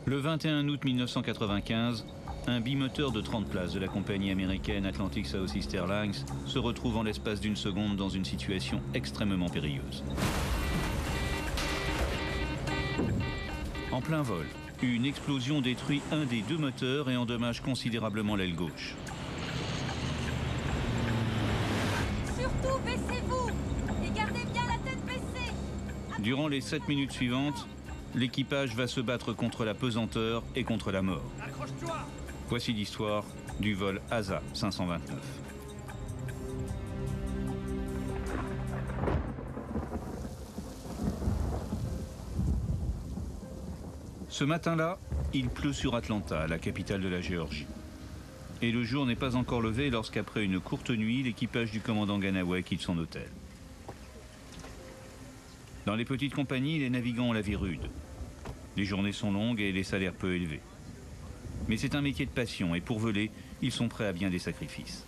Le 21 août 1995, un bimoteur de 30 places de la compagnie américaine Atlantic Southeast Airlines se retrouve en l'espace d'une seconde dans une situation extrêmement périlleuse. En plein vol, une explosion détruit un des deux moteurs et endommage considérablement l'aile gauche. Surtout, baissez-vous et gardez bien la tête baissée. Durant les 7 minutes suivantes, l'équipage va se battre contre la pesanteur et contre la mort. Accroche-toi! Voici l'histoire du vol ASA 529. Ce matin-là, il pleut sur Atlanta, la capitale de la Géorgie. Et le jour n'est pas encore levé lorsqu'après une courte nuit, l'équipage du commandant Ganaway quitte son hôtel. Dans les petites compagnies, les navigants ont la vie rude. Les journées sont longues et les salaires peu élevés. Mais c'est un métier de passion et pour voler, ils sont prêts à bien des sacrifices.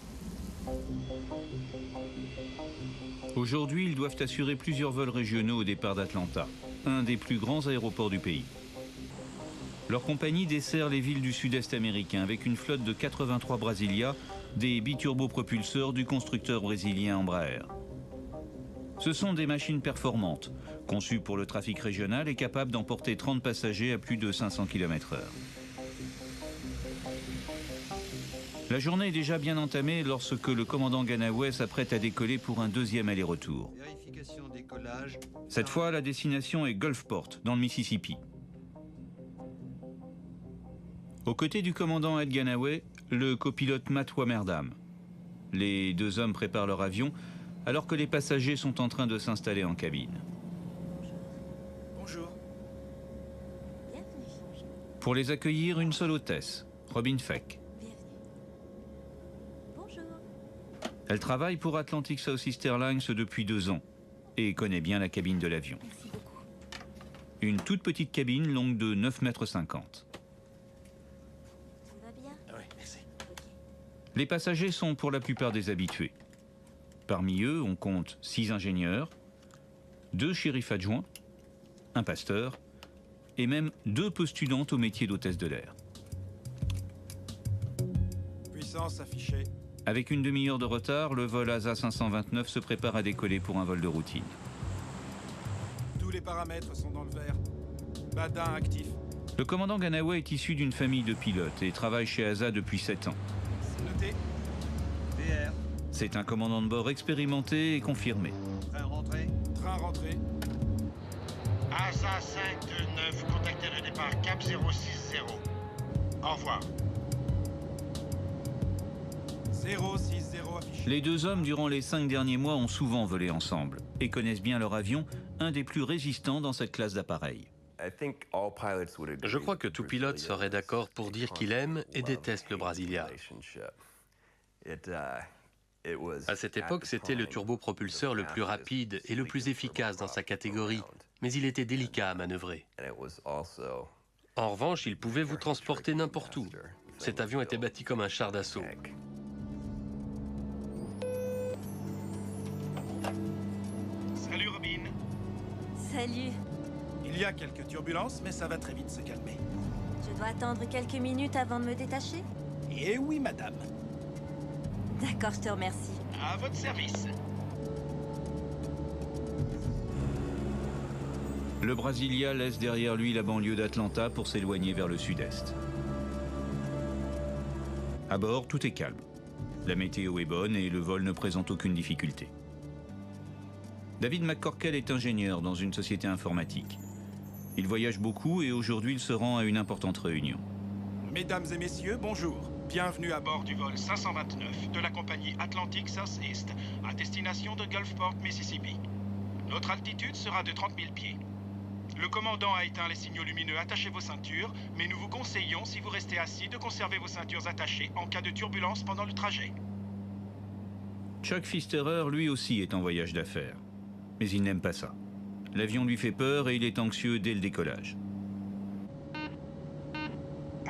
Aujourd'hui, ils doivent assurer plusieurs vols régionaux au départ d'Atlanta, un des plus grands aéroports du pays. Leur compagnie dessert les villes du sud-est américain avec une flotte de 83 Brasilia, des biturbopropulseurs du constructeur brésilien Embraer. Ce sont des machines performantes, conçues pour le trafic régional et capables d'emporter 30 passagers à plus de 500 km/h. La journée est déjà bien entamée lorsque le commandant Ganaway s'apprête à décoller pour un deuxième aller-retour. Cette fois, la destination est Gulfport, dans le Mississippi. Aux côtés du commandant Ed Ganaway, le copilote Matt Wamerdam. Les deux hommes préparent leur avion alors que les passagers sont en train de s'installer en cabine. Bonjour. Pour les accueillir, une seule hôtesse, Robin Feck. Bonjour. Elle travaille pour Atlantic Southeast Airlines depuis 2 ans et connaît bien la cabine de l'avion. Merci beaucoup. Une toute petite cabine longue de 9,50 mètres. Tout va bien? Oui, merci. Ok. Les passagers sont pour la plupart des habitués. Parmi eux, on compte 6 ingénieurs, 2 shérifs adjoints, un pasteur et même 2 postulantes au métier d'hôtesse de l'air. Puissance affichée. Avec une demi-heure de retard, le vol ASA 529 se prépare à décoller pour un vol de routine. Tous les paramètres sont dans le vert. Badin actif. Le commandant Ganaway est issu d'une famille de pilotes et travaille chez ASA depuis 7 ans. C'est noté. DR. C'est un commandant de bord expérimenté et confirmé. Train rentré. Train rentré. ASA 529, contactez le départ Cap 060. Au revoir. 060 affiché. Les deux hommes, durant les 5 derniers mois, ont souvent volé ensemble et connaissent bien leur avion, un des plus résistants dans cette classe d'appareils. Je crois que tout pilote serait d'accord pour dire qu'il aime et déteste le Brasilia. À cette époque, c'était le turbopropulseur le plus rapide et le plus efficace dans sa catégorie, mais il était délicat à manœuvrer. En revanche, il pouvait vous transporter n'importe où. Cet avion était bâti comme un char d'assaut. Salut Robin. Salut. Il y a quelques turbulences, mais ça va très vite se calmer. Je dois attendre quelques minutes avant de me détacher? Eh oui, madame. D'accord, je te remercie. À votre service. Le Brasilia laisse derrière lui la banlieue d'Atlanta pour s'éloigner vers le sud-est. À bord, tout est calme. La météo est bonne et le vol ne présente aucune difficulté. David McCorkell est ingénieur dans une société informatique. Il voyage beaucoup et aujourd'hui il se rend à une importante réunion. Mesdames et messieurs, bonjour. Bienvenue à bord Bord du vol 529 de la compagnie Atlantic Southeast à destination de Gulfport, Mississippi. Notre altitude sera de 30 000 pieds. Le commandant a éteint les signaux lumineux, attachez vos ceintures, mais nous vous conseillons, si vous restez assis, de conserver vos ceintures attachées en cas de turbulence pendant le trajet. Chuck Pfisterer, lui aussi, est en voyage d'affaires. Mais il n'aime pas ça. L'avion lui fait peur et il est anxieux dès le décollage.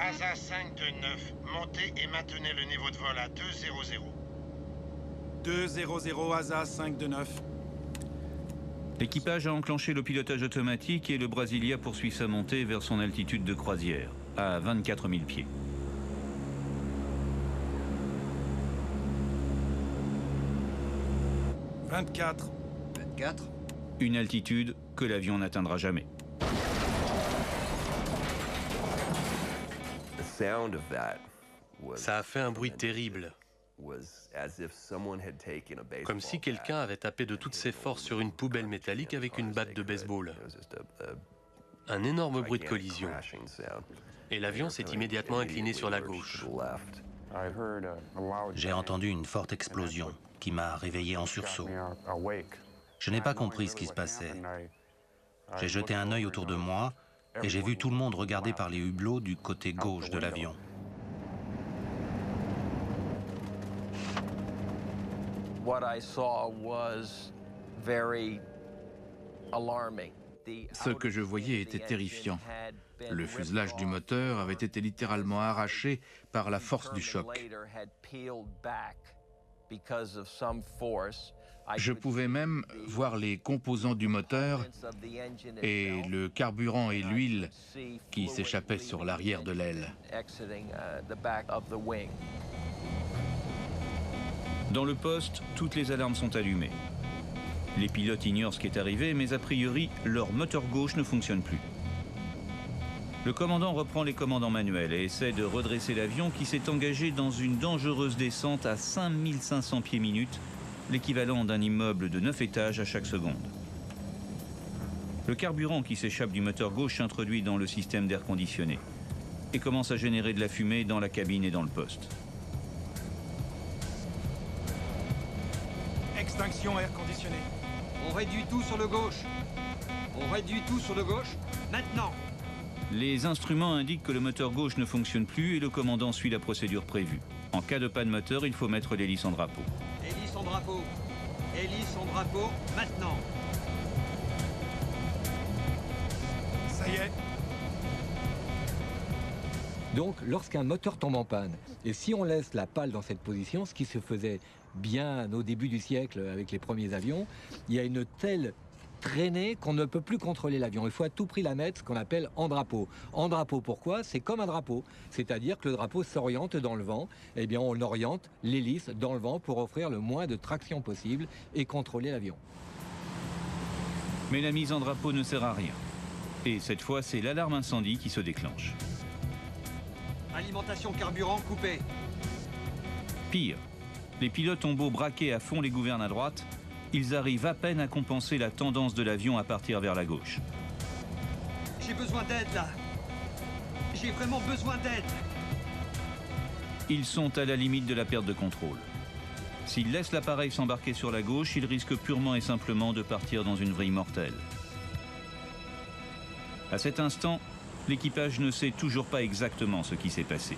ASA 529, montez et maintenez le niveau de vol à 200. 200 ASA 529. L'équipage a enclenché le pilotage automatique et le Brasilia poursuit sa montée vers son altitude de croisière. à 24 000 pieds. « 24. » 24. Une altitude que l'avion n'atteindra jamais. Ça a fait un bruit terrible, comme si quelqu'un avait tapé de toutes ses forces sur une poubelle métallique avec une batte de baseball. Un énorme bruit de collision. Et l'avion s'est immédiatement incliné sur la gauche. J'ai entendu une forte explosion qui m'a réveillé en sursaut. Je n'ai pas compris ce qui se passait. J'ai jeté un œil autour de moi et j'ai vu tout le monde regarder par les hublots du côté gauche de l'avion. Ce que je voyais était terrifiant. Le fuselage du moteur avait été littéralement arraché par la force du choc. Je pouvais même voir les composants du moteur et le carburant et l'huile qui s'échappaient sur l'arrière de l'aile. Dans le poste, toutes les alarmes sont allumées. Les pilotes ignorent ce qui est arrivé, mais a priori, leur moteur gauche ne fonctionne plus. Le commandant reprend les commandes en manuel et essaie de redresser l'avion qui s'est engagé dans une dangereuse descente à 5500 pieds minutes, l'équivalent d'un immeuble de 9 étages à chaque seconde. Le carburant qui s'échappe du moteur gauche s'introduit dans le système d'air conditionné et commence à générer de la fumée dans la cabine et dans le poste. Extinction air conditionné. On réduit tout sur le gauche. On réduit tout sur le gauche. Maintenant. Les instruments indiquent que le moteur gauche ne fonctionne plus et le commandant suit la procédure prévue. En cas de panne moteur, il faut mettre l'hélice en drapeau. Hélice en drapeau. Hélice en drapeau. Maintenant. Ça y est. Donc, lorsqu'un moteur tombe en panne, et si on laisse la pale dans cette position, ce qui se faisait bien au début du siècle avec les premiers avions, il y a une telle traînée qu'on ne peut plus contrôler l'avion. Il faut à tout prix la mettre, ce qu'on appelle en drapeau. En drapeau, pourquoi? C'est comme un drapeau. C'est-à-dire que le drapeau s'oriente dans le vent. Eh bien, on oriente l'hélice dans le vent pour offrir le moins de traction possible et contrôler l'avion. Mais la mise en drapeau ne sert à rien. Et cette fois, c'est l'alarme incendie qui se déclenche. Alimentation carburant coupée. Pire, les pilotes ont beau braquer à fond les gouvernes à droite, ils arrivent à peine à compenser la tendance de l'avion à partir vers la gauche. J'ai besoin d'aide là. J'ai vraiment besoin d'aide. Ils sont à la limite de la perte de contrôle. S'ils laissent l'appareil s'embarquer sur la gauche, ils risquent purement et simplement de partir dans une vrille mortelle. À cet instant, l'équipage ne sait toujours pas exactement ce qui s'est passé.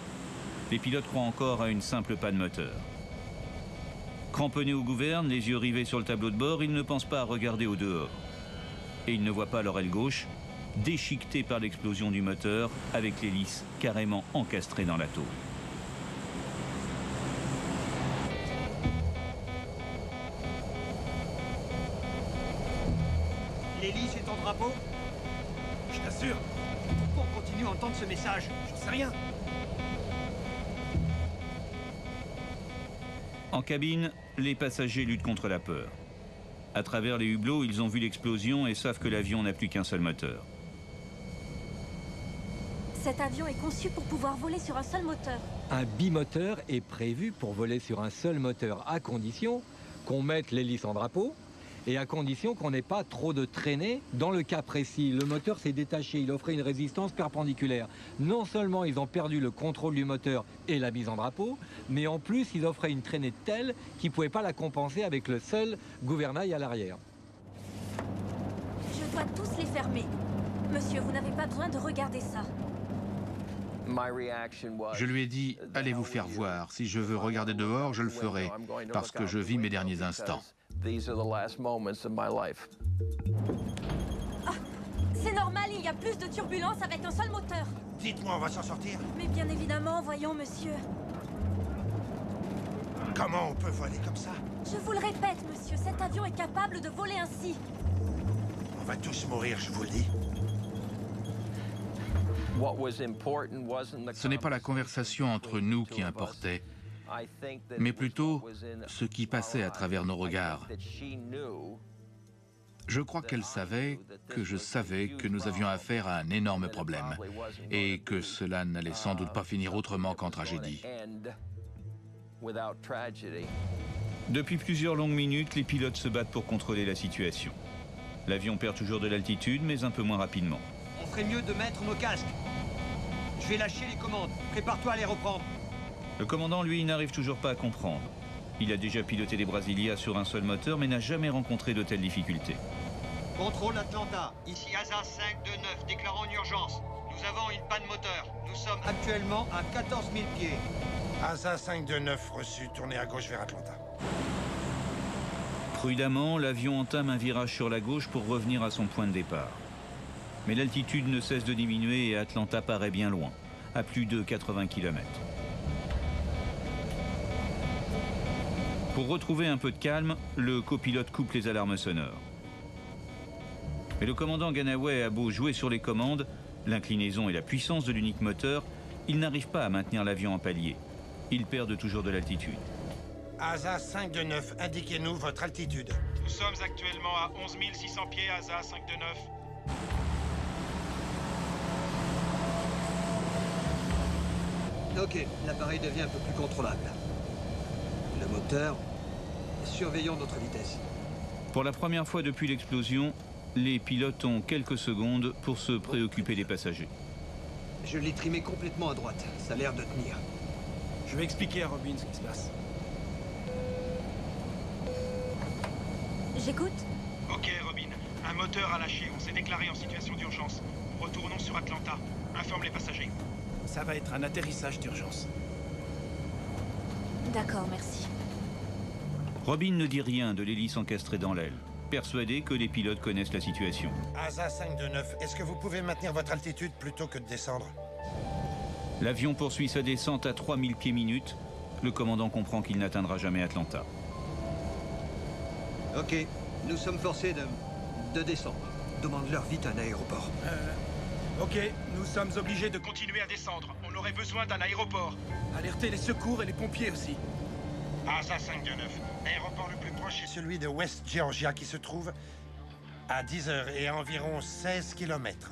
Les pilotes croient encore à une simple panne moteur. Cramponnés aux gouvernes, les yeux rivés sur le tableau de bord, ils ne pensent pas à regarder au dehors. Et ils ne voient pas leur aile gauche, déchiquetée par l'explosion du moteur, avec l'hélice carrément encastrée dans la tôle. L'hélice est en drapeau. Je t'assure. Pourquoi on continue à entendre ce message? J'en sais rien. En cabine, les passagers luttent contre la peur. À travers les hublots, ils ont vu l'explosion et savent que l'avion n'a plus qu'un seul moteur. Cet avion est conçu pour pouvoir voler sur un seul moteur. Un bimoteur est prévu pour voler sur un seul moteur, à condition qu'on mette l'hélice en drapeau et à condition qu'on n'ait pas trop de traînée. Dans le cas précis, le moteur s'est détaché, il offrait une résistance perpendiculaire. Non seulement ils ont perdu le contrôle du moteur et la mise en drapeau, mais en plus ils offraient une traînée telle qu'ils ne pouvaient pas la compenser avec le seul gouvernail à l'arrière. Je dois tous les fermer. Monsieur, vous n'avez pas besoin de regarder ça. Je lui ai dit, allez vous faire voir. Si je veux regarder dehors, je le ferai, parce que je vis mes derniers instants. Ah, c'est normal, il y a plus de turbulences avec un seul moteur. Dites-moi, on va s'en sortir. Mais bien évidemment, voyons, monsieur. Comment on peut voler comme ça? Je vous le répète, monsieur, cet avion est capable de voler ainsi. On va tous mourir, je vous le dis. Ce n'est pas la conversation entre nous qui importait, mais plutôt ce qui passait à travers nos regards. Je crois qu'elle savait que je savais que nous avions affaire à un énorme problème et que cela n'allait sans doute pas finir autrement qu'en tragédie. Depuis plusieurs longues minutes, les pilotes se battent pour contrôler la situation. L'avion perd toujours de l'altitude, mais un peu moins rapidement. On ferait mieux de mettre nos casques. Je vais lâcher les commandes. Prépare-toi à les reprendre. Le commandant, lui, n'arrive toujours pas à comprendre. Il a déjà piloté des Brasilia sur un seul moteur, mais n'a jamais rencontré de telles difficultés. Contrôle Atlanta. Ici ASA 529, déclarant une urgence. Nous avons une panne moteur. Nous sommes actuellement à 14 000 pieds. ASA 529 reçu, tournez à gauche vers Atlanta. Prudemment, l'avion entame un virage sur la gauche pour revenir à son point de départ. Mais l'altitude ne cesse de diminuer et Atlanta paraît bien loin, à plus de 80 km. Pour retrouver un peu de calme, le copilote coupe les alarmes sonores. Mais le commandant Ganaway a beau jouer sur les commandes, l'inclinaison et la puissance de l'unique moteur, il n'arrive pas à maintenir l'avion en palier. Il perd toujours de l'altitude. ASA 529, indiquez-nous votre altitude. Nous sommes actuellement à 11 600 pieds, ASA 529. Ok, l'appareil devient un peu plus contrôlable. Le moteur, surveillons notre vitesse. Pour la première fois depuis l'explosion, les pilotes ont quelques secondes pour se préoccuper des passagers. Je l'ai trimé complètement à droite, ça a l'air de tenir. Je vais expliquer à Robin ce qui se passe. J'écoute. Ok, Robin. Un moteur a lâché. On s'est déclaré en situation d'urgence. Retournons sur Atlanta. Informe les passagers. Ça va être un atterrissage d'urgence. D'accord, merci. Robin ne dit rien de l'hélice encastrée dans l'aile, persuadé que les pilotes connaissent la situation. ASA 529, est-ce que vous pouvez maintenir votre altitude plutôt que de descendre? L'avion poursuit sa descente à 3000 pieds minutes. Le commandant comprend qu'il n'atteindra jamais Atlanta. Ok, nous sommes forcés de descendre. Demande-leur vite un aéroport. Ok, nous sommes obligés de Continuez à descendre. On aurait besoin d'un aéroport. alerter les secours et les pompiers aussi. ASA 529, l'aéroport le plus proche est celui de West Georgia qui se trouve à 10 heures et à environ 16 km.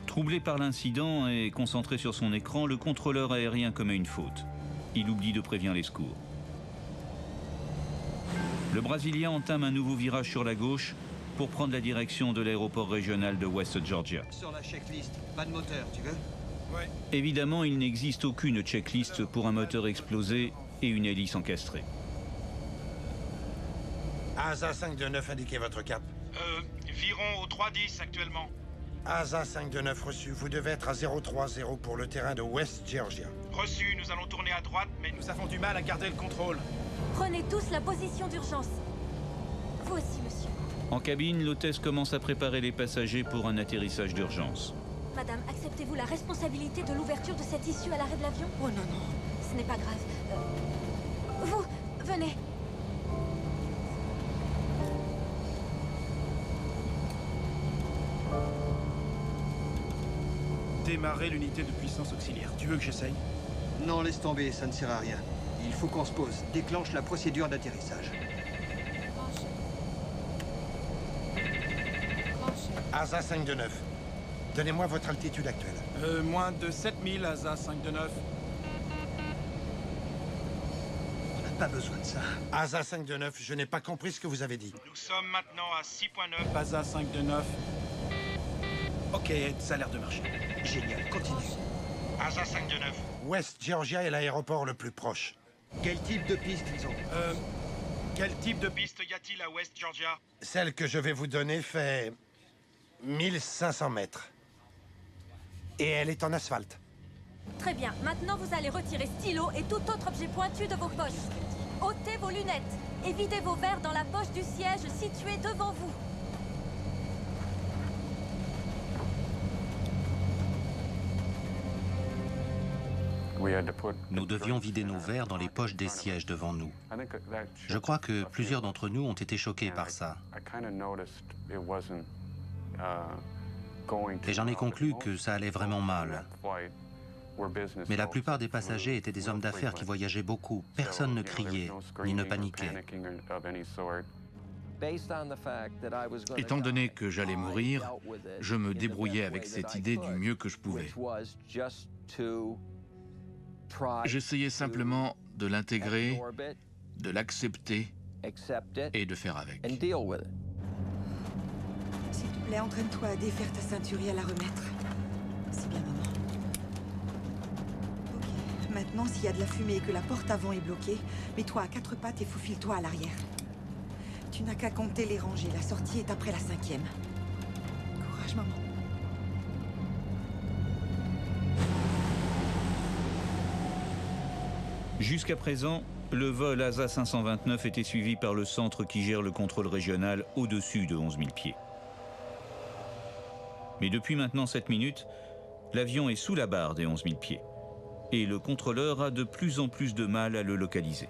Troublé par l'incident et concentré sur son écran, le contrôleur aérien commet une faute. Il oublie de prévenir les secours. Le Brésilien entame un nouveau virage sur la gauche pour prendre la direction de l'aéroport régional de West Georgia. Sur la checklist, pas de moteur, tu veux? Ouais. Évidemment, il n'existe aucune checklist pour un moteur explosé et une hélice encastrée. ASA 529, indiquez votre cap. Virons au 310 actuellement. ASA 529 reçu, vous devez être à 030 pour le terrain de West Georgia. Reçu, nous allons tourner à droite, mais Nous avons du mal à garder le contrôle. Prenez tous la position d'urgence. Vous aussi, monsieur. En cabine, l'hôtesse commence à préparer les passagers pour un atterrissage d'urgence. Madame, acceptez-vous la responsabilité de l'ouverture de cette issue à l'arrêt de l'avion? Oh non, non. Ce n'est pas grave. Vous, venez. Démarrer l'unité de puissance auxiliaire. Tu veux que j'essaye? Non, laisse tomber, ça ne sert à rien. Il faut qu'on se pose. Déclenche la procédure d'atterrissage. ASA 529, donnez-moi votre altitude actuelle. Moins de 7000, ASA 529. On n'a pas besoin de ça. ASA 529, je n'ai pas compris ce que vous avez dit. nous sommes maintenant à 6.9. ASA 529. Ok, ça a l'air de marcher. Génial, continue. ASA 529, West Georgia est l'aéroport le plus proche. Quel type de piste ils ont? Quel type de Piste y a-t-il à West Georgia? Celle que je vais vous donner fait 1500 mètres. Et elle est en asphalte. Très bien. Maintenant, vous allez retirer stylo et tout autre objet pointu de vos poches. Ôtez vos lunettes et videz vos verres dans la poche du siège située devant vous. Nous devions vider nos verres dans les poches des sièges devant nous. Je crois que plusieurs d'entre nous ont été choqués par ça. Et j'en ai conclu que ça allait vraiment mal. Mais la plupart des passagers étaient des hommes d'affaires qui voyageaient beaucoup. Personne ne criait, ni ne paniquait. Étant donné que j'allais mourir, je me débrouillais avec cette idée du mieux que je pouvais. J'essayais simplement de l'intégrer, de l'accepter et de faire avec. S'il te plaît, entraîne-toi à défaire ta ceinture et à la remettre. C'est bien, maman. Ok, maintenant, s'il y a de la fumée et que la porte avant est bloquée, mets-toi à 4 pattes et faufile-toi à l'arrière. Tu n'as qu'à compter les rangées. La sortie est après la 5e. Courage, maman. Jusqu'à présent, le vol ASA 529 était suivi par le centre qui gère le contrôle régional au-dessus de 11 000 pieds. Mais depuis maintenant 7 minutes, l'avion est sous la barre des 11 000 pieds. Et le contrôleur a de plus en plus de mal à le localiser.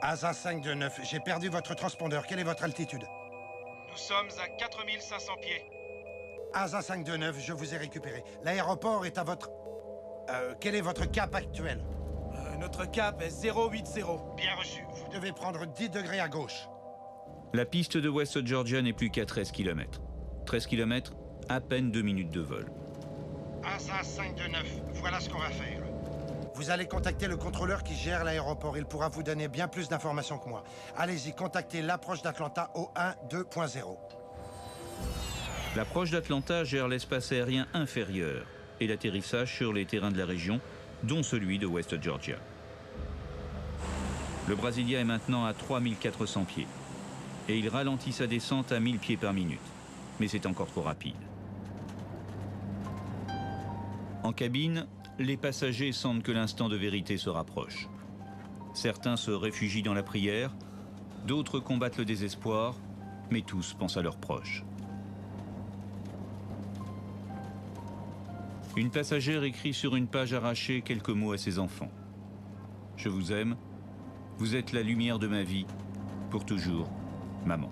ASA 529, j'ai perdu votre transpondeur. Quelle est votre altitude? Nous sommes à 4500 pieds. ASA 529, je vous ai récupéré. L'aéroport est à votre... quel est votre cap actuel? Notre cap est 080. Bien reçu. Vous devez prendre 10 degrés à gauche. La piste de West Georgia n'est plus qu'à 13 km. 13 km, à peine 2 minutes de vol. ASA 529, voilà ce qu'on va faire. Vous allez contacter le contrôleur qui gère l'aéroport. Il pourra vous donner bien plus d'informations que moi. Allez-y, contactez l'approche d'Atlanta au 1-2.0. L'approche d'Atlanta gère l'espace aérien inférieur et l'atterrissage sur les terrains de la région, dont celui de West Georgia. Le Brasilia est maintenant à 3400 pieds et il ralentit sa descente à 1000 pieds par minute. Mais c'est encore trop rapide. En cabine, les passagers sentent que l'instant de vérité se rapproche. Certains se réfugient dans la prière, d'autres combattent le désespoir, mais tous pensent à leurs proches. Une passagère écrit sur une page arrachée quelques mots à ses enfants. « Je vous aime, vous êtes la lumière de ma vie, pour toujours, maman. »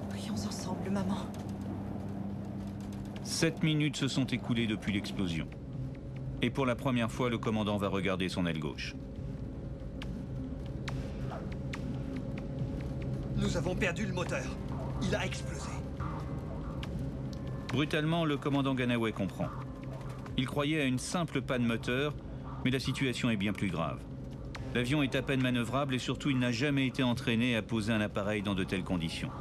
Prions ensemble, maman. 7 minutes se sont écoulées depuis l'explosion. Et pour la première fois, le commandant va regarder son aile gauche. Nous avons perdu le moteur. Il a explosé. Brutalement, le commandant Ganaway comprend. Il croyait à une simple panne moteur, mais la situation est bien plus grave. L'avion est à peine manœuvrable et surtout, il n'a jamais été entraîné à poser un appareil dans de telles conditions.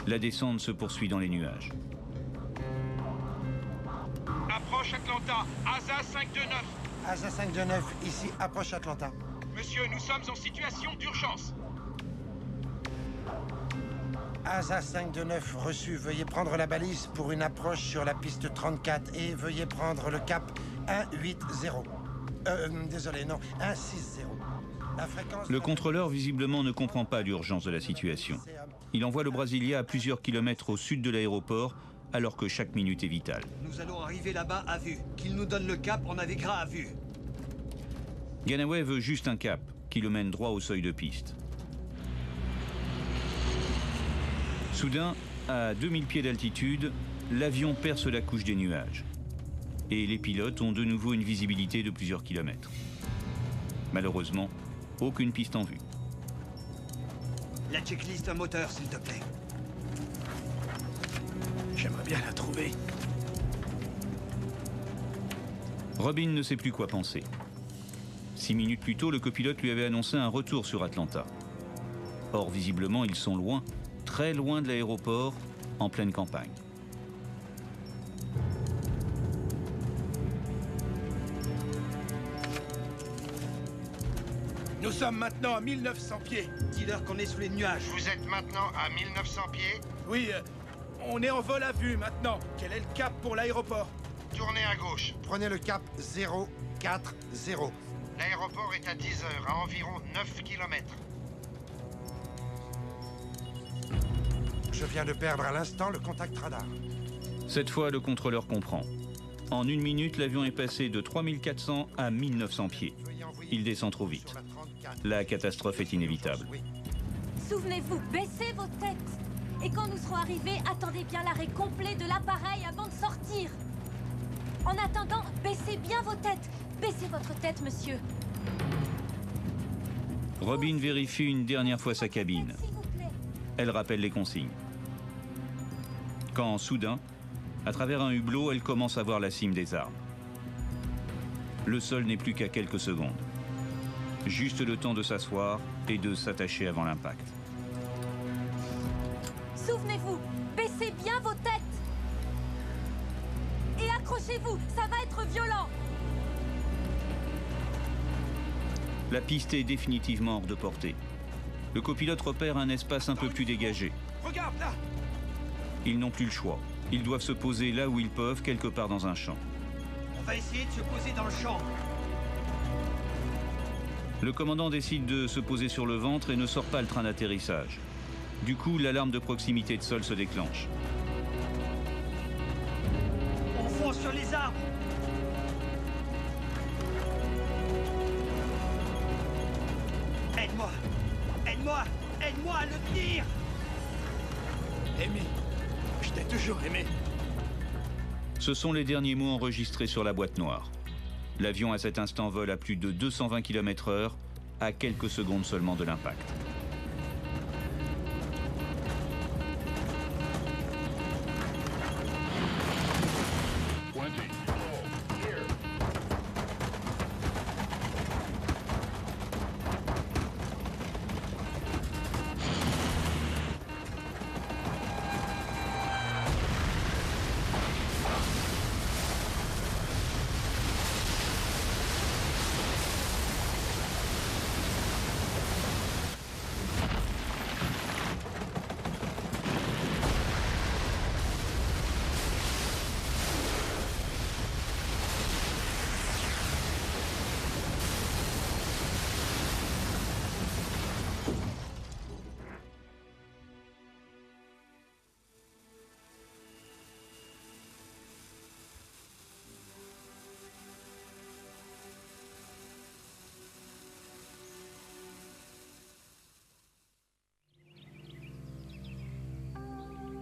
La descente se poursuit dans les nuages. Approche Atlanta, ASA 529. ASA 529, ici, approche Atlanta. Monsieur, nous sommes en situation d'urgence. ASA 529, reçu. Veuillez prendre la balise pour une approche sur la piste 34 et veuillez prendre le cap 180. Désolé, non, 160. La fréquence... Le contrôleur, visiblement, ne comprend pas l'urgence de la situation. Il envoie le Brasilia à plusieurs kilomètres au sud de l'aéroport, alors que chaque minute est vitale. Nous allons arriver là-bas à vue. Qu'il nous donne le cap, on naviguera à vue. Ganaway veut juste un cap, qui le mène droit au seuil de piste. Soudain, à 2000 pieds d'altitude, l'avion perce la couche des nuages. Et les pilotes ont de nouveau une visibilité de plusieurs kilomètres. Malheureusement, aucune piste en vue. La checklist moteur, s'il te plaît. J'aimerais bien la trouver. Robin ne sait plus quoi penser. 6 minutes plus tôt, le copilote lui avait annoncé un retour sur Atlanta. Or, visiblement, ils sont loin, très loin de l'aéroport, en pleine campagne. Nous sommes maintenant à 1900 pieds. Dis-leur qu'on est sous les nuages. Vous êtes maintenant à 1900 pieds? Oui, on est en vol à vue maintenant. Quel est le cap pour l'aéroport? Tournez à gauche. Prenez le cap 040. L'aéroport est à 10 heures, à environ 9 km. Je viens de perdre à l'instant le contact radar. Cette fois, le contrôleur comprend. En 1 minute, l'avion est passé de 3400 à 1900 pieds. Il descend trop vite. La catastrophe est inévitable. Souvenez-vous, baissez vos têtes. Et quand nous serons arrivés, attendez bien l'arrêt complet de l'appareil avant de sortir. En attendant, baissez bien vos têtes. Baissez votre tête, monsieur. Robin vérifie une dernière fois sa cabine. Elle rappelle les consignes. Quand, soudain, à travers un hublot, elle commence à voir la cime des arbres. Le sol n'est plus qu'à quelques secondes. Juste le temps de s'asseoir et de s'attacher avant l'impact. Souvenez-vous, baissez bien vos têtes. Et accrochez-vous, ça va être violent. La piste est définitivement hors de portée. Le copilote repère un espace un peu plus dégagé. Regarde là! Ils n'ont plus le choix. Ils doivent se poser là où ils peuvent, quelque part dans un champ. On va essayer de se poser dans le champ. Le commandant décide de se poser sur le ventre et ne sort pas le train d'atterrissage. Du coup, l'alarme de proximité de sol se déclenche. On fonce sur les arbres. Aide-moi! Aide-moi! Aide-moi à le tenir! Aimé, je t'ai toujours aimé. Ce sont les derniers mots enregistrés sur la boîte noire. L'avion à cet instant vole à plus de 220 km/h, à quelques secondes seulement de l'impact.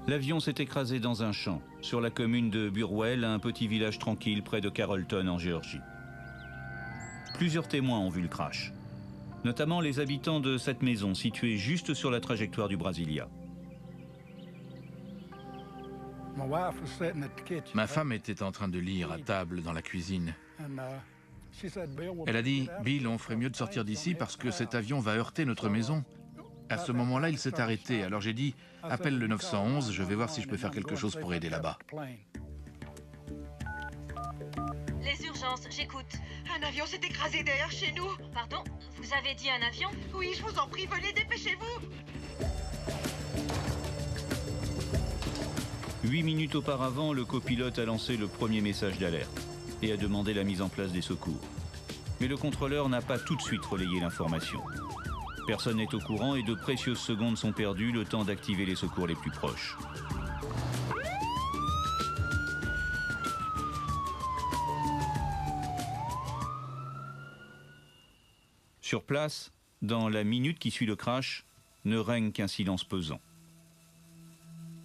L'avion s'est écrasé dans un champ, sur la commune de Burwell, un petit village tranquille près de Carrollton en Géorgie. Plusieurs témoins ont vu le crash, notamment les habitants de cette maison située juste sur la trajectoire du Brasilia. Ma femme était en train de lire à table dans la cuisine. Elle a dit « Bill, on ferait mieux de sortir d'ici parce que cet avion va heurter notre maison ». À ce moment-là, il s'est arrêté. Alors j'ai dit « Appelle le 911, je vais voir si je peux faire quelque chose pour aider là-bas ». Les urgences, j'écoute. Un avion s'est écrasé derrière chez nous. Pardon, vous avez dit un avion? Oui, je vous en prie, venez, dépêchez-vous. 8 minutes auparavant, le copilote a lancé le premier message d'alerte et a demandé la mise en place des secours. Mais le contrôleur n'a pas tout de suite relayé l'information. Personne n'est au courant et de précieuses secondes sont perdues, le temps d'activer les secours les plus proches. Sur place, dans la minute qui suit le crash, ne règne qu'un silence pesant.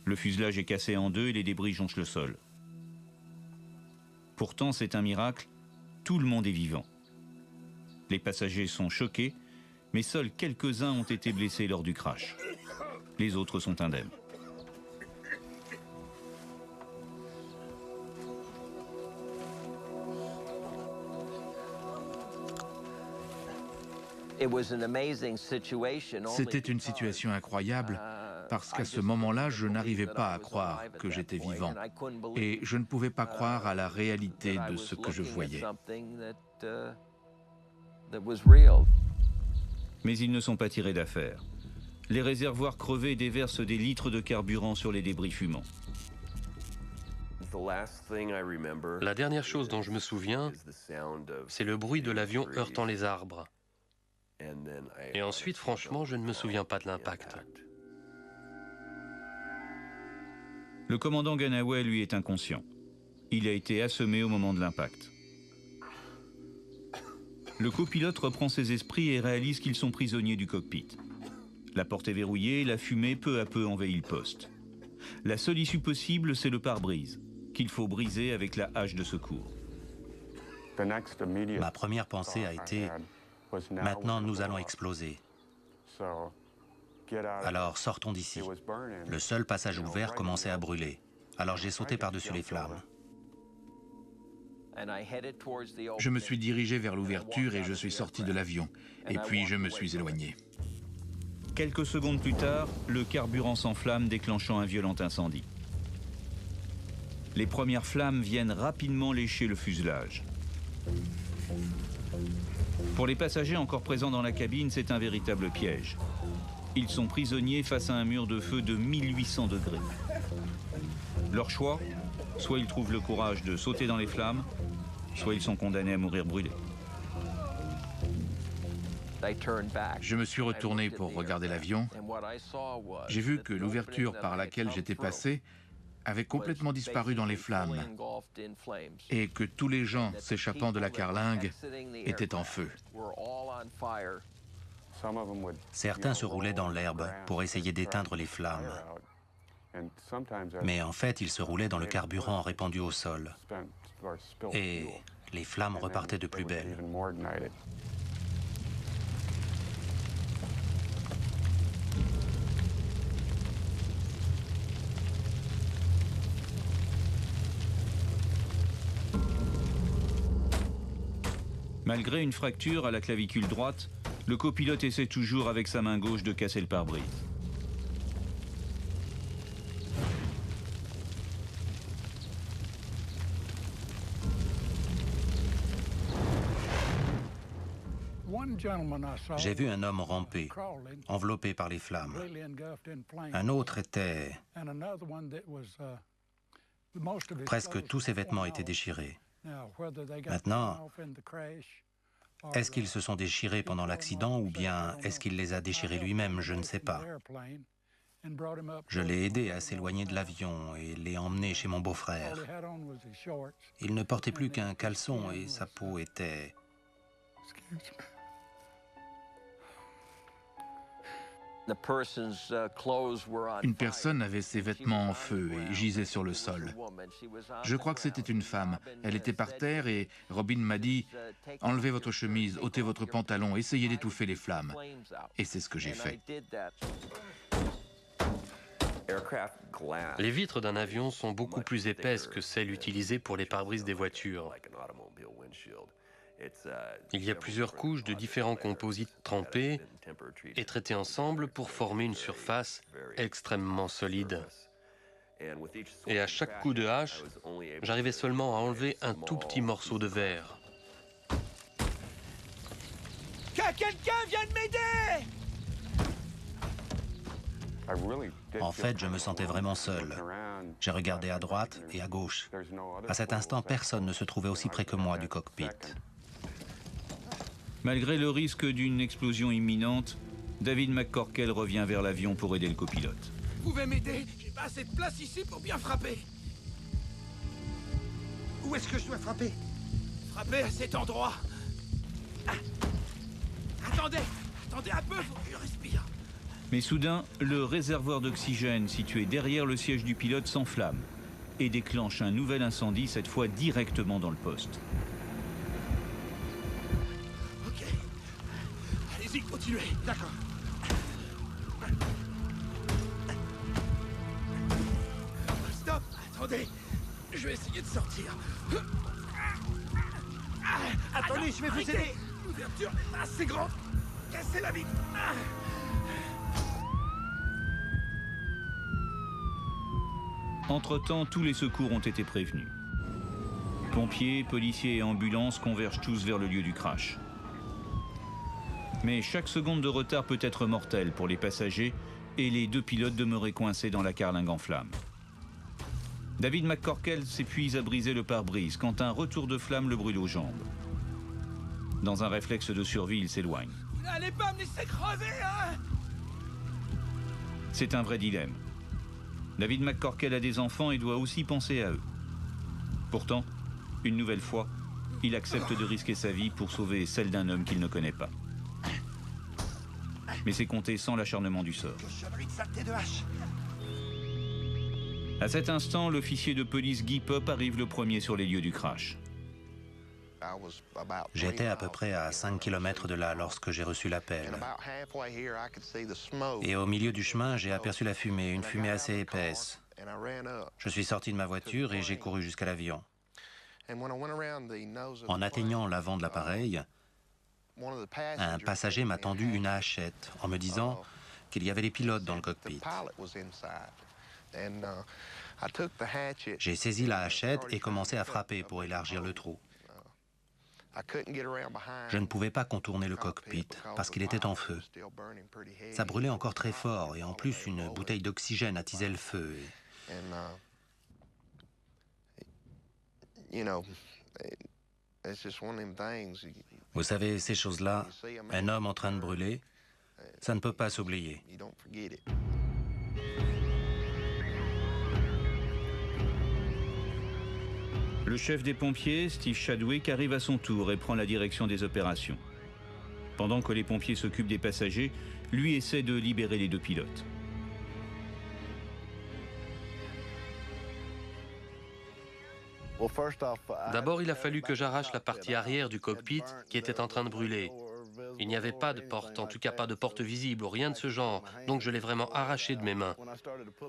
Le fuselage est cassé en deux et les débris jonchent le sol. Pourtant, c'est un miracle, tout le monde est vivant. Les passagers sont choqués, mais seuls quelques-uns ont été blessés lors du crash. Les autres sont indemnes. C'était une situation incroyable parce qu'à ce moment-là, je n'arrivais pas à croire que j'étais vivant. Et je ne pouvais pas croire à la réalité de ce que je voyais. Mais ils ne sont pas tirés d'affaire. Les réservoirs crevés déversent des litres de carburant sur les débris fumants. La dernière chose dont je me souviens, c'est le bruit de l'avion heurtant les arbres. Et ensuite, franchement, je ne me souviens pas de l'impact. Le commandant Ganaway, lui, est inconscient. Il a été assommé au moment de l'impact. Le copilote reprend ses esprits et réalise qu'ils sont prisonniers du cockpit. La porte est verrouillée et la fumée peu à peu envahit le poste. La seule issue possible, c'est le pare-brise, qu'il faut briser avec la hache de secours. Ma première pensée a été « Maintenant, nous allons exploser. Alors, sortons d'ici. » Le seul passage ouvert commençait à brûler. Alors j'ai sauté par-dessus les flammes. Je me suis dirigé vers l'ouverture et je suis sorti de l'avion. Et puis je me suis éloigné. Quelques secondes plus tard, le carburant s'enflamme, déclenchant un violent incendie. Les premières flammes viennent rapidement lécher le fuselage. Pour les passagers encore présents dans la cabine, c'est un véritable piège. Ils sont prisonniers face à un mur de feu de 1800 degrés. Leur choix, soit ils trouvent le courage de sauter dans les flammes, soit ils sont condamnés à mourir brûlés. Je me suis retourné pour regarder l'avion. J'ai vu que l'ouverture par laquelle j'étais passé avait complètement disparu dans les flammes et que tous les gens s'échappant de la carlingue étaient en feu. Certains se roulaient dans l'herbe pour essayer d'éteindre les flammes. Mais en fait, ils se roulaient dans le carburant répandu au sol. Et les flammes repartaient de plus belle. Malgré une fracture à la clavicule droite, le copilote essaie toujours avec sa main gauche de casser le pare-brise. J'ai vu un homme ramper, enveloppé par les flammes. Un autre était... Presque tous ses vêtements étaient déchirés. Maintenant, est-ce qu'ils se sont déchirés pendant l'accident ou bien est-ce qu'il les a déchirés lui-même? Je ne sais pas. Je l'ai aidé à s'éloigner de l'avion et l'ai emmené chez mon beau-frère. Il ne portait plus qu'un caleçon et sa peau était... Une personne avait ses vêtements en feu et gisait sur le sol. Je crois que c'était une femme. Elle était par terre et Robin m'a dit « Enlevez votre chemise, ôtez votre pantalon, essayez d'étouffer les flammes. » Et c'est ce que j'ai fait. Les vitres d'un avion sont beaucoup plus épaisses que celles utilisées pour les pare-brises des voitures. Il y a plusieurs couches de différents composites trempés et traités ensemble pour former une surface extrêmement solide. Et à chaque coup de hache, j'arrivais seulement à enlever un tout petit morceau de verre. Que quelqu'un vienne m'aider! En fait, je me sentais vraiment seul. J'ai regardé à droite et à gauche. À cet instant, personne ne se trouvait aussi près que moi du cockpit. Malgré le risque d'une explosion imminente, David McCorkell revient vers l'avion pour aider le copilote. Vous pouvez m'aider? J'ai pas assez de place ici pour bien frapper. Où est-ce que je dois frapper? Frapper à cet endroit. Ah. Attendez un peu, faut que je respire. Mais soudain, le réservoir d'oxygène situé derrière le siège du pilote s'enflamme et déclenche un nouvel incendie, cette fois directement dans le poste. Ok. Allez-y, continuez. D'accord. Stop. Attendez. Je vais essayer de sortir. Attendez, je vais vous aider. L'ouverture est assez grande. Cassez la vitre. Entre-temps, tous les secours ont été prévenus. Pompiers, policiers et ambulances convergent tous vers le lieu du crash. Mais chaque seconde de retard peut être mortelle pour les passagers et les deux pilotes demeuraient coincés dans la carlingue en flammes. David McCorkell s'épuise à briser le pare-brise quand un retour de flamme le brûle aux jambes. Dans un réflexe de survie, il s'éloigne. Vous n'allez pas me laisser crever, hein? C'est un vrai dilemme. David McCorkell a des enfants et doit aussi penser à eux. Pourtant, une nouvelle fois, il accepte de risquer sa vie pour sauver celle d'un homme qu'il ne connaît pas. Mais c'est compté sans l'acharnement du sort. À cet instant, l'officier de police Guy Pop arrive le premier sur les lieux du crash. J'étais à peu près à 5 km de là lorsque j'ai reçu l'appel. Et au milieu du chemin, j'ai aperçu la fumée, une fumée assez épaisse. Je suis sorti de ma voiture et j'ai couru jusqu'à l'avion. En atteignant l'avant de l'appareil, un passager m'a tendu une hachette en me disant qu'il y avait les pilotes dans le cockpit. J'ai saisi la hachette et commencé à frapper pour élargir le trou. Je ne pouvais pas contourner le cockpit parce qu'il était en feu. Ça brûlait encore très fort et en plus une bouteille d'oxygène attisait le feu. Vous savez, ces choses-là, un homme en train de brûler, ça ne peut pas s'oublier. Le chef des pompiers, Steve Chadwick, arrive à son tour et prend la direction des opérations. Pendant que les pompiers s'occupent des passagers, lui essaie de libérer les deux pilotes. D'abord, il a fallu que j'arrache la partie arrière du cockpit qui était en train de brûler. Il n'y avait pas de porte, en tout cas pas de porte visible ou rien de ce genre, donc je l'ai vraiment arraché de mes mains.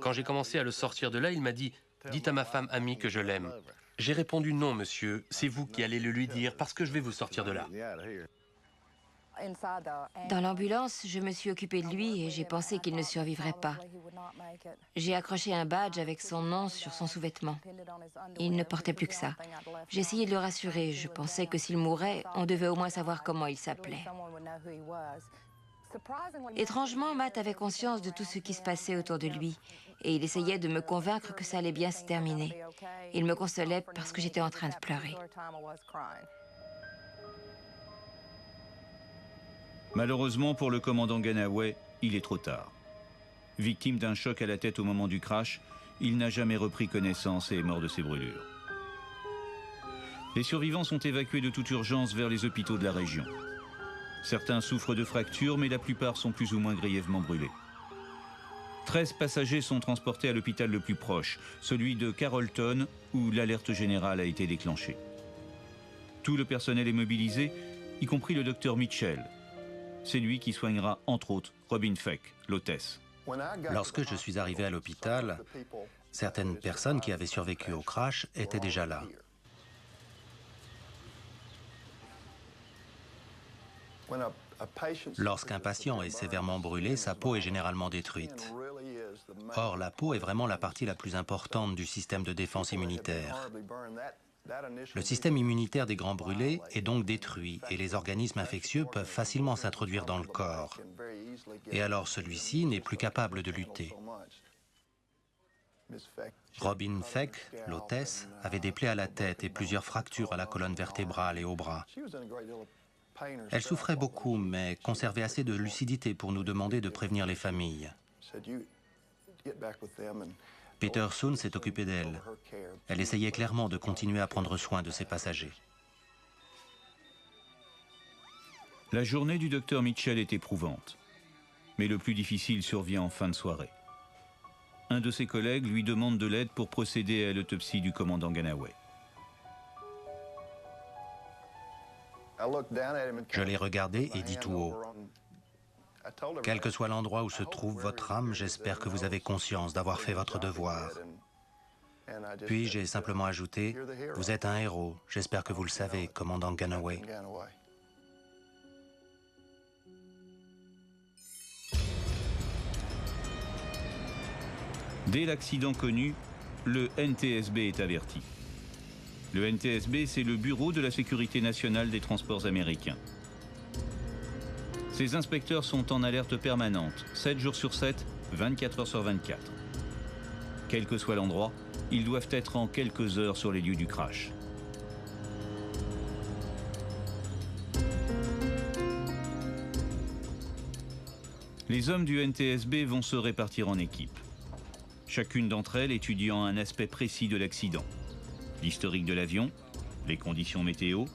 Quand j'ai commencé à le sortir de là, il m'a dit « Dites à ma femme amie que je l'aime ». J'ai répondu « Non, monsieur, c'est vous qui allez le lui dire parce que je vais vous sortir de là ». Dans l'ambulance, je me suis occupée de lui et j'ai pensé qu'il ne survivrait pas. J'ai accroché un badge avec son nom sur son sous-vêtement. Il ne portait plus que ça. J'ai essayé de le rassurer. Je pensais que s'il mourait, on devait au moins savoir comment il s'appelait. Étrangement, Matt avait conscience de tout ce qui se passait autour de lui et il essayait de me convaincre que ça allait bien se terminer. Il me consolait parce que j'étais en train de pleurer. Malheureusement pour le commandant Ganaway, il est trop tard. Victime d'un choc à la tête au moment du crash, il n'a jamais repris connaissance et est mort de ses brûlures. Les survivants sont évacués de toute urgence vers les hôpitaux de la région. Certains souffrent de fractures, mais la plupart sont plus ou moins grièvement brûlés. 13 passagers sont transportés à l'hôpital le plus proche, celui de Carrollton, où l'alerte générale a été déclenchée. Tout le personnel est mobilisé, y compris le docteur Mitchell. C'est lui qui soignera, entre autres, Robin Feck, l'hôtesse. Lorsque je suis arrivé à l'hôpital, certaines personnes qui avaient survécu au crash étaient déjà là. Lorsqu'un patient est sévèrement brûlé, sa peau est généralement détruite. Or, la peau est vraiment la partie la plus importante du système de défense immunitaire. Le système immunitaire des grands brûlés est donc détruit et les organismes infectieux peuvent facilement s'introduire dans le corps. Et alors celui-ci n'est plus capable de lutter. Robin Feck, l'hôtesse, avait des plaies à la tête et plusieurs fractures à la colonne vertébrale et au bras. Elle souffrait beaucoup, mais conservait assez de lucidité pour nous demander de prévenir les familles. Peter Soon s'est occupé d'elle. Elle essayait clairement de continuer à prendre soin de ses passagers. La journée du docteur Mitchell est éprouvante. Mais le plus difficile survient en fin de soirée. Un de ses collègues lui demande de l'aide pour procéder à l'autopsie du commandant Ganaway. Je l'ai regardé et dit tout haut. Quel que soit l'endroit où se trouve votre âme, j'espère que vous avez conscience d'avoir fait votre devoir. Puis j'ai simplement ajouté, vous êtes un héros, j'espère que vous le savez, commandant Ganaway. Dès l'accident connu, le NTSB est averti. Le NTSB, c'est le Bureau de la Sécurité nationale des transports américains. Ces inspecteurs sont en alerte permanente, 7 jours sur 7, 24 heures sur 24. Quel que soit l'endroit, ils doivent être en quelques heures sur les lieux du crash. Les hommes du NTSB vont se répartir en équipes. chacune d'entre elles étudiant un aspect précis de l'accident. L'historique de l'avion, les conditions météo,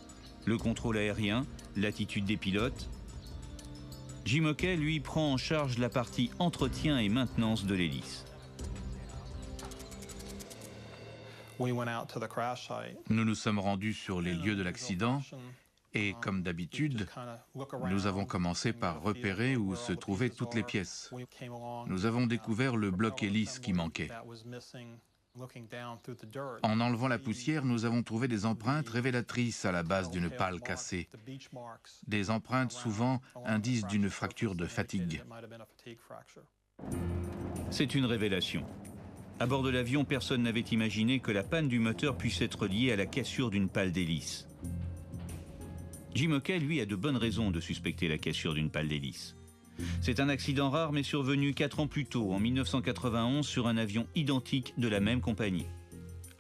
le contrôle aérien, l'attitude des pilotes. Jim Hockey, lui, prend en charge la partie entretien et maintenance de l'hélice. Nous nous sommes rendus sur les lieux de l'accident et, comme d'habitude, nous avons commencé par repérer où se trouvaient toutes les pièces. Nous avons découvert le bloc hélice qui manquait. En enlevant la poussière, nous avons trouvé des empreintes révélatrices à la base d'une pale cassée. Des empreintes souvent indices d'une fracture de fatigue. C'est une révélation. À bord de l'avion, personne n'avait imaginé que la panne du moteur puisse être liée à la cassure d'une pale d'hélice. Jim Hockey, lui, a de bonnes raisons de suspecter la cassure d'une pale d'hélice. C'est un accident rare mais survenu 4 ans plus tôt, en 1991, sur un avion identique de la même compagnie.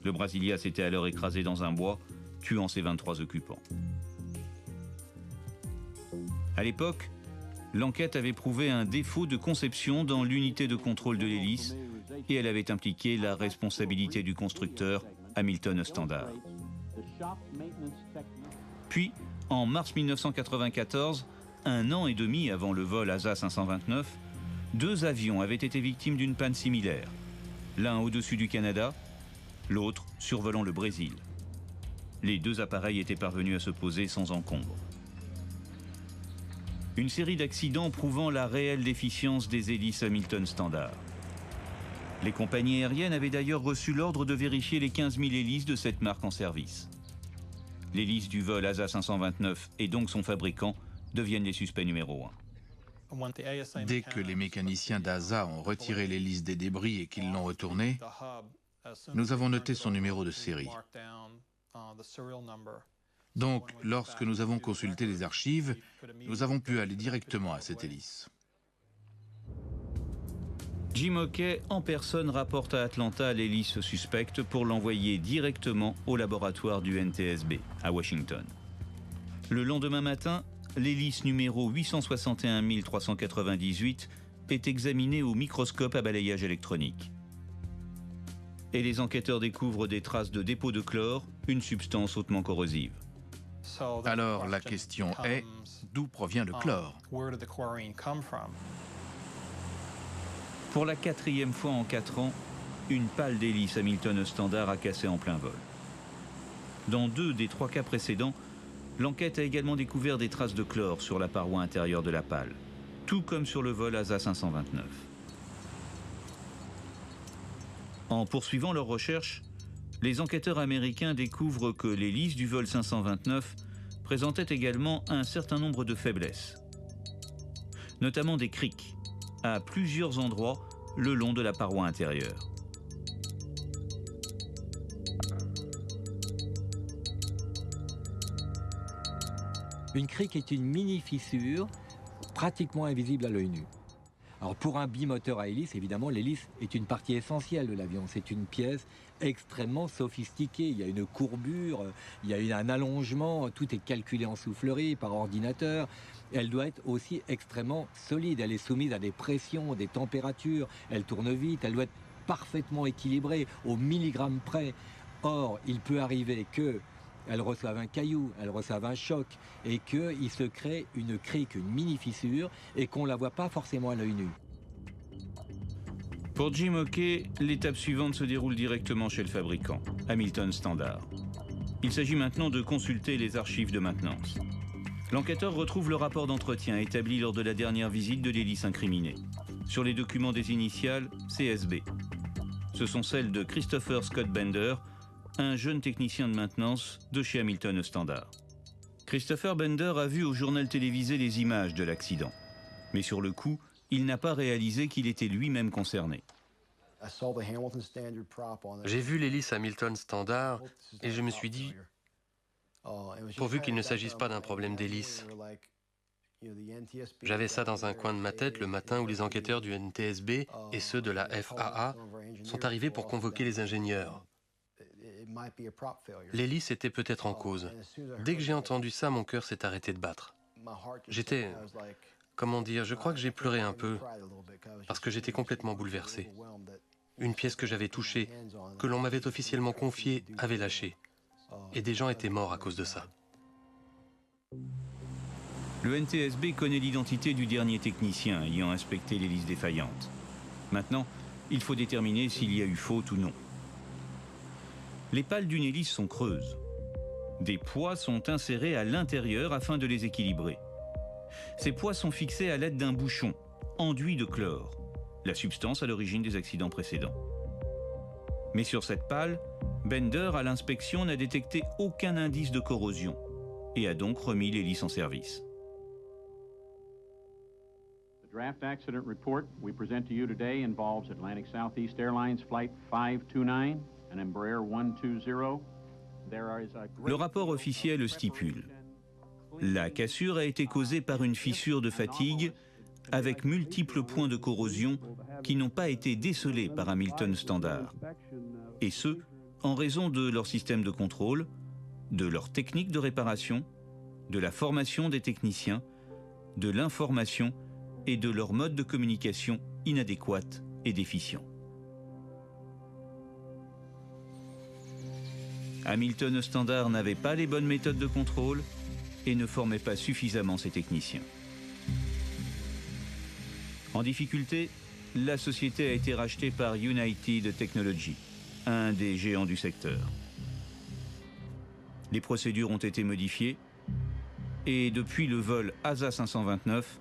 Le Brasilia s'était alors écrasé dans un bois, tuant ses 23 occupants. À l'époque, l'enquête avait prouvé un défaut de conception dans l'unité de contrôle de l'hélice et elle avait impliqué la responsabilité du constructeur, Hamilton Standard. Puis, en mars 1994, un an et demi avant le vol ASA 529, 2 avions avaient été victimes d'une panne similaire. L'un au-dessus du Canada, l'autre survolant le Brésil. Les 2 appareils étaient parvenus à se poser sans encombre. Une série d'accidents prouvant la réelle déficience des hélices Hamilton Standard. Les compagnies aériennes avaient d'ailleurs reçu l'ordre de vérifier les 15 000 hélices de cette marque en service. L'hélice du vol ASA 529 et donc son fabricant deviennent les suspects numéro 1. Dès que les mécaniciens d'ASA ont retiré l'hélice des débris et qu'ils l'ont retournée, nous avons noté son numéro de série. Donc, lorsque nous avons consulté les archives, nous avons pu aller directement à cette hélice. Jim Hockey, en personne, rapporte à Atlanta l'hélice suspecte pour l'envoyer directement au laboratoire du NTSB, à Washington. Le lendemain matin, l'hélice numéro 861 398 est examinée au microscope à balayage électronique. Et les enquêteurs découvrent des traces de dépôt de chlore, une substance hautement corrosive. Alors la question est, d'où provient le chlore? Pour la 4e fois en 4 ans, une pale d'hélice Hamilton Standard a cassé en plein vol. Dans 2 des 3 cas précédents, l'enquête a également découvert des traces de chlore sur la paroi intérieure de la pale, tout comme sur le vol ASA 529. En poursuivant leurs recherches, les enquêteurs américains découvrent que l'hélice du vol 529 présentait également un certain nombre de faiblesses, notamment des criques, à plusieurs endroits le long de la paroi intérieure. Une crique est une mini-fissure pratiquement invisible à l'œil nu. Alors pour un bimoteur à hélice, évidemment, l'hélice est une partie essentielle de l'avion. C'est une pièce extrêmement sophistiquée. Il y a une courbure, il y a un allongement, tout est calculé en soufflerie par ordinateur. Elle doit être aussi extrêmement solide. Elle est soumise à des pressions, des températures. Elle tourne vite, elle doit être parfaitement équilibrée au milligramme près. Or, il peut arriver qu'elle reçoive un caillou, elle reçoive un choc, et qu'il se crée une crique, une mini-fissure, et qu'on ne la voit pas forcément à l'œil nu. Pour Jim Hockey, l'étape suivante se déroule directement chez le fabricant, Hamilton Standard. Il s'agit maintenant de consulter les archives de maintenance. L'enquêteur retrouve le rapport d'entretien établi lors de la dernière visite de l'hélice incriminée. Sur les documents des initiales, CSB. Ce sont celles de Christopher Scott Bender, un jeune technicien de maintenance de chez Hamilton Standard. Christopher Bender a vu au journal télévisé les images de l'accident. Mais sur le coup, il n'a pas réalisé qu'il était lui-même concerné. J'ai vu l'hélice Hamilton Standard et je me suis dit, pourvu qu'il ne s'agisse pas d'un problème d'hélice. J'avais ça dans un coin de ma tête le matin où les enquêteurs du NTSB et ceux de la FAA sont arrivés pour convoquer les ingénieurs. L'hélice était peut-être en cause. Dès que j'ai entendu ça, mon cœur s'est arrêté de battre. J'étais... Comment dire, je crois que j'ai pleuré un peu, parce que j'étais complètement bouleversé. Une pièce que j'avais touchée, que l'on m'avait officiellement confiée, avait lâché. Et des gens étaient morts à cause de ça. Le NTSB connaît l'identité du dernier technicien ayant inspecté l'hélice défaillante. Maintenant, il faut déterminer s'il y a eu faute ou non. Les pales d'une hélice sont creuses. Des poids sont insérés à l'intérieur afin de les équilibrer. Ces poids sont fixés à l'aide d'un bouchon, enduit de chlore, la substance à l'origine des accidents précédents. Mais sur cette pale, Bender, à l'inspection, n'a détecté aucun indice de corrosion et a donc remis l'hélice en service. The draft accident report we present to you today involves Atlantic Southeast Airlines Flight 529 and Embraer 120. Le rapport officiel stipule: la cassure a été causée par une fissure de fatigue avec multiples points de corrosion qui n'ont pas été décelés par Hamilton Standard. Et ce, en raison de leur système de contrôle, de leur technique de réparation, de la formation des techniciens, de l'information et de leur mode de communication inadéquate et déficient. Hamilton Standard n'avait pas les bonnes méthodes de contrôle et ne formait pas suffisamment ses techniciens. En difficulté, la société a été rachetée par United Technologies, un des géants du secteur. Les procédures ont été modifiées et depuis le vol ASA 529,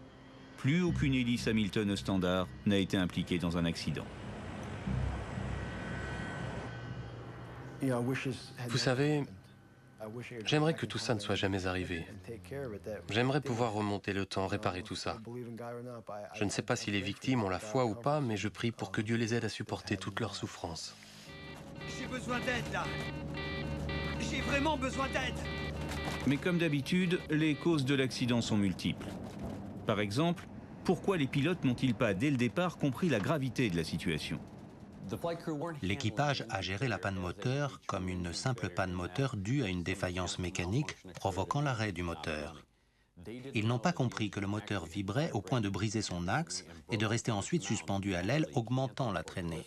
plus aucune hélice Hamilton Standard n'a été impliquée dans un accident. Vous savez, j'aimerais que tout ça ne soit jamais arrivé. J'aimerais pouvoir remonter le temps, réparer tout ça. Je ne sais pas si les victimes ont la foi ou pas, mais je prie pour que Dieu les aide à supporter toutes leurs souffrances. J'ai besoin d'aide, là. J'ai vraiment besoin d'aide. Mais comme d'habitude, les causes de l'accident sont multiples. Par exemple, pourquoi les pilotes n'ont-ils pas, dès le départ, compris la gravité de la situation ? L'équipage a géré la panne moteur comme une simple panne moteur due à une défaillance mécanique provoquant l'arrêt du moteur. Ils n'ont pas compris que le moteur vibrait au point de briser son axe et de rester ensuite suspendu à l'aile, augmentant la traînée.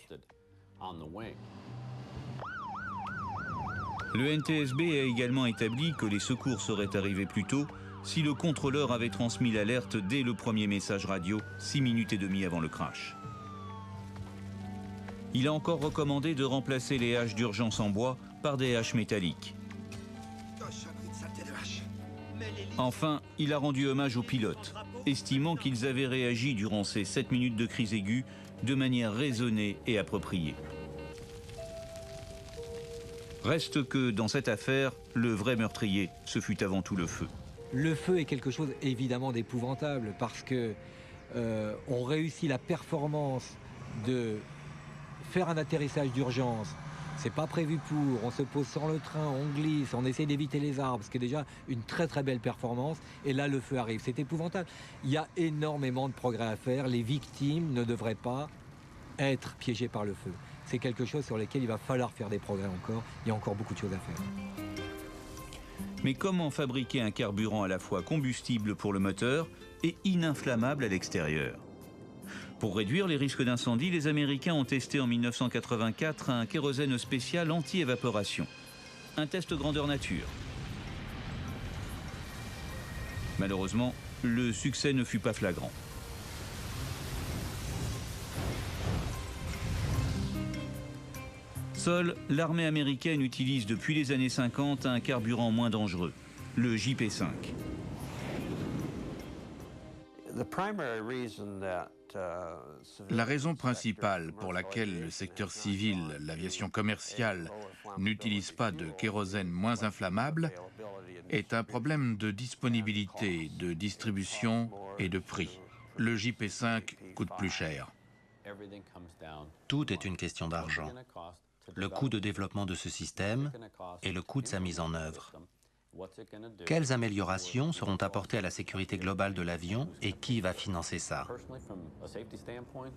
Le NTSB a également établi que les secours seraient arrivés plus tôt si le contrôleur avait transmis l'alerte dès le premier message radio, 6 minutes et demie avant le crash. Il a encore recommandé de remplacer les haches d'urgence en bois par des haches métalliques. Enfin, il a rendu hommage aux pilotes, estimant qu'ils avaient réagi durant ces 7 minutes de crise aiguë de manière raisonnée et appropriée. Reste que, dans cette affaire, le vrai meurtrier, ce fut avant tout le feu. Le feu est quelque chose évidemment d'épouvantable parce que on réussit la performance de faire un atterrissage d'urgence. C'est pas prévu pour, on se pose sur le train, on glisse, on essaie d'éviter les arbres, ce qui est déjà une très très belle performance. Et là, le feu arrive. C'est épouvantable. Il y a énormément de progrès à faire. Les victimes ne devraient pas être piégées par le feu. C'est quelque chose sur lequel il va falloir faire des progrès encore. Il y a encore beaucoup de choses à faire. Mais comment fabriquer un carburant à la fois combustible pour le moteur et ininflammable à l'extérieur ? Pour réduire les risques d'incendie, les Américains ont testé en 1984 un kérosène spécial anti-évaporation. Un test grandeur nature. Malheureusement, le succès ne fut pas flagrant. Seule, l'armée américaine utilise depuis les années 50 un carburant moins dangereux, le JP5. La raison principale pour laquelle le secteur civil, l'aviation commerciale, n'utilise pas de kérosène moins inflammable est un problème de disponibilité, de distribution et de prix. Le JP5 coûte plus cher. Tout est une question d'argent. Le coût de développement de ce système et le coût de sa mise en œuvre. Quelles améliorations seront apportées à la sécurité globale de l'avion et qui va financer ça?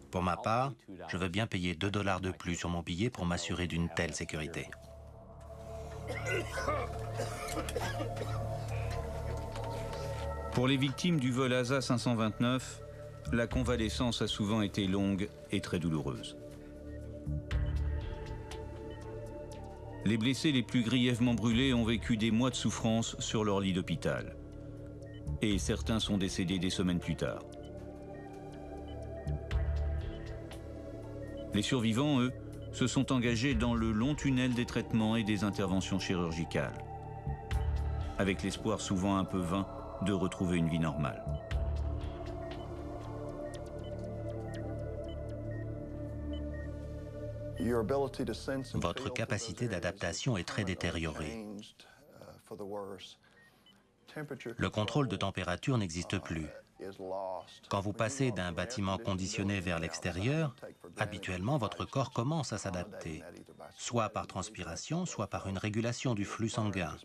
Pour ma part, je veux bien payer $2 de plus sur mon billet pour m'assurer d'une telle sécurité. Pour les victimes du vol ASA 529, la convalescence a souvent été longue et très douloureuse. Les blessés les plus grièvement brûlés ont vécu des mois de souffrance sur leur lit d'hôpital. Et certains sont décédés des semaines plus tard. Les survivants, eux, se sont engagés dans le long tunnel des traitements et des interventions chirurgicales, avec l'espoir souvent un peu vain de retrouver une vie normale. Votre capacité d'adaptation est très détériorée. Le contrôle de température n'existe plus. Quand vous passez d'un bâtiment conditionné vers l'extérieur, habituellement votre corps commence à s'adapter, soit par transpiration, soit par une régulation du flux sanguin.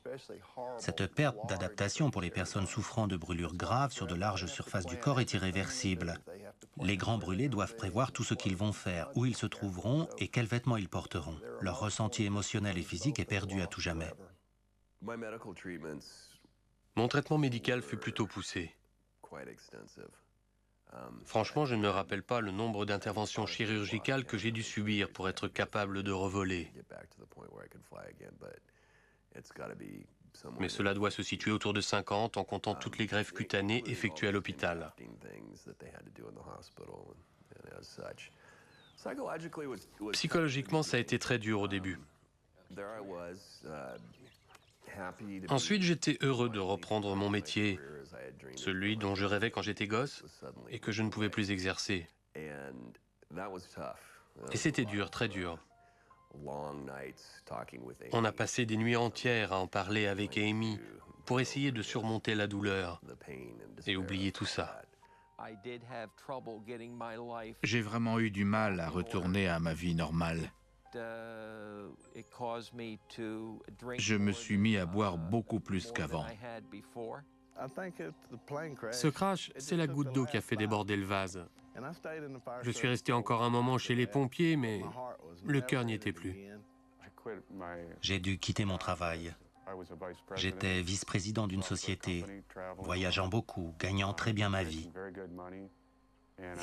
Cette perte d'adaptation pour les personnes souffrant de brûlures graves sur de larges surfaces du corps est irréversible. Les grands brûlés doivent prévoir tout ce qu'ils vont faire, où ils se trouveront et quels vêtements ils porteront. Leur ressenti émotionnel et physique est perdu à tout jamais. Mon traitement médical fut plutôt poussé. Franchement, je ne me rappelle pas le nombre d'interventions chirurgicales que j'ai dû subir pour être capable de revoler. Mais cela doit se situer autour de 50 en comptant toutes les greffes cutanées effectuées à l'hôpital. Psychologiquement, ça a été très dur au début. Ensuite, j'étais heureux de reprendre mon métier, celui dont je rêvais quand j'étais gosse et que je ne pouvais plus exercer. Et c'était dur, très dur. On a passé des nuits entières à en parler avec Amy pour essayer de surmonter la douleur et oublier tout ça. J'ai vraiment eu du mal à retourner à ma vie normale. Je me suis mis à boire beaucoup plus qu'avant. Ce crash, c'est la goutte d'eau qui a fait déborder le vase. Je suis resté encore un moment chez les pompiers, mais le cœur n'y était plus. J'ai dû quitter mon travail. J'étais vice-président d'une société, voyageant beaucoup, gagnant très bien ma vie.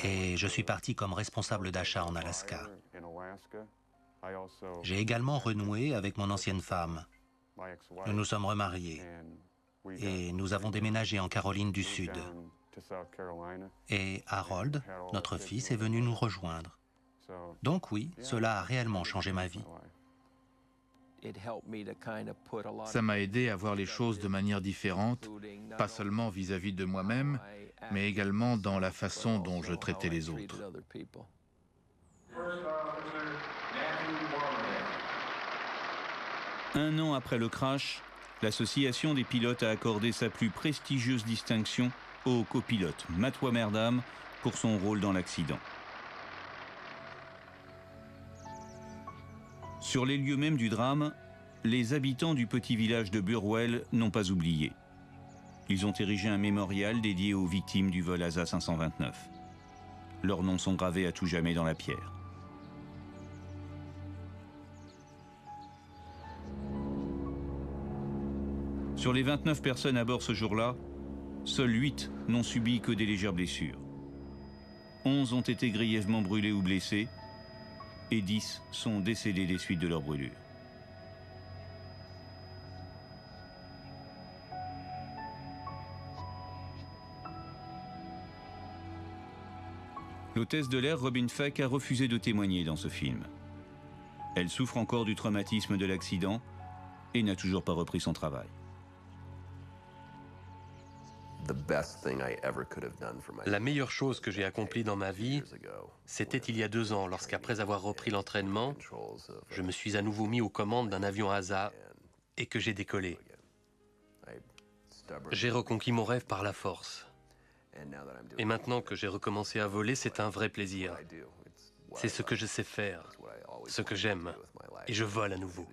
Et je suis parti comme responsable d'achat en Alaska. J'ai également renoué avec mon ancienne femme. Nous nous sommes remariés et nous avons déménagé en Caroline du Sud. Et Harold, notre fils, est venu nous rejoindre. Donc oui, cela a réellement changé ma vie. Ça m'a aidé à voir les choses de manière différente, pas seulement vis-à-vis de moi-même, mais également dans la façon dont je traitais les autres. Un an après le crash, l'association des pilotes a accordé sa plus prestigieuse distinction au copilote Matt Wamerdam pour son rôle dans l'accident. Sur les lieux mêmes du drame, les habitants du petit village de Burwell n'ont pas oublié. Ils ont érigé un mémorial dédié aux victimes du vol ASA 529. Leurs noms sont gravés à tout jamais dans la pierre. Sur les 29 personnes à bord ce jour-là, seules 8 n'ont subi que des légères blessures. 11 ont été grièvement brûlés ou blessés et 10 sont décédés des suites de leurs brûlures. L'hôtesse de l'air Robin Feck a refusé de témoigner dans ce film. Elle souffre encore du traumatisme de l'accident et n'a toujours pas repris son travail. La meilleure chose que j'ai accomplie dans ma vie, c'était il y a 2 ans, lorsqu'après avoir repris l'entraînement, je me suis à nouveau mis aux commandes d'un avion ASA et que j'ai décollé. J'ai reconquis mon rêve par la force. Et maintenant que j'ai recommencé à voler, c'est un vrai plaisir. C'est ce que je sais faire, ce que j'aime, et je vole à nouveau.